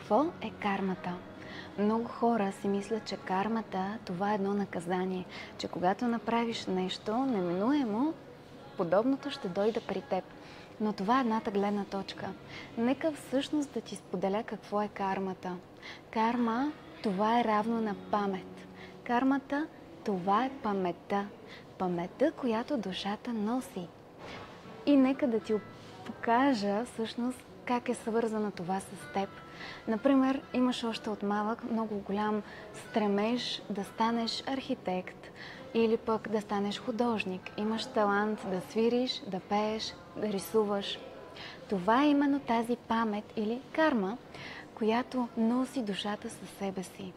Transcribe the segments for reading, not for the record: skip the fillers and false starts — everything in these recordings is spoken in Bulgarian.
Какво е кармата? Много хора си мислят, че кармата това е едно наказание, че когато направиш нещо, неминуемо подобното ще дойде при теб. Но това е едната гледна точка. Нека всъщност да ти споделя какво е кармата. Карма това е равно на памет. Кармата това е паметта. Паметта, която душата носи. И нека да ти покажа всъщност как е свързано това с теб. Например, имаш още от малък много голям стремеж да станеш архитект или пък да станеш художник. Имаш талант да свириш, да пееш, да рисуваш. Това е именно тази памет или карма, която носи душата със себе си.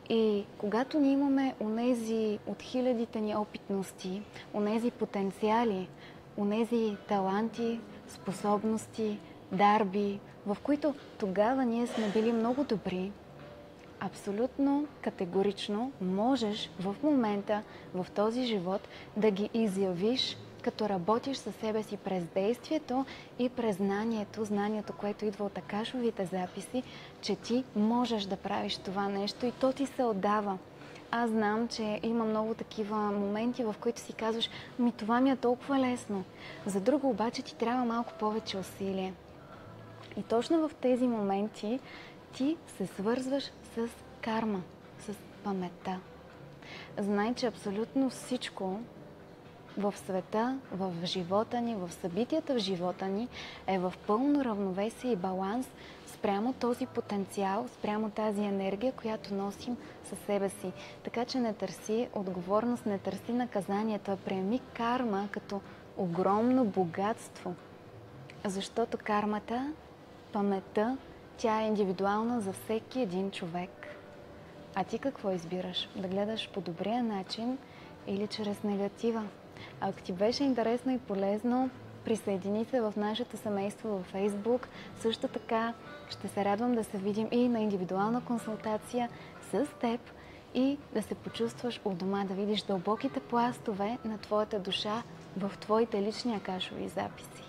И когато ние имаме онези от хилядите ни опитности, онези потенциали, онези таланти, способности, дарби, в които тогава ние сме били много добри, абсолютно категорично можеш в момента, в този живот да ги изявиш, като работиш със себе си през действието и през знанието, което идва от акашовите записи, че ти можеш да правиш това нещо и то ти се отдава. Аз знам, че има много такива моменти, в които си казваш, това ми е толкова лесно. За друго обаче ти трябва малко повече усилие. И точно в тези моменти ти се свързваш с карма, с паметта. Знай, че абсолютно всичко в света, в живота ни, в събитията в живота ни е в пълно равновесие и баланс спрямо този потенциал, спрямо тази енергия, която носим със себе си. Така че не търси отговорност, не търси наказанието, а приеми карма като огромно богатство. Защото кармата, паметта, тя е индивидуална за всеки един човек. А ти какво избираш? Да гледаш по добрия начин или чрез негатива? Ако ти беше интересно и полезно, присъедини се в нашето семейство във Facebook. Също така ще се радвам да се видим и на индивидуална консултация с теб и да се почувстваш у дома, да видиш дълбоките пластове на твоята душа в твоите лични акашови записи.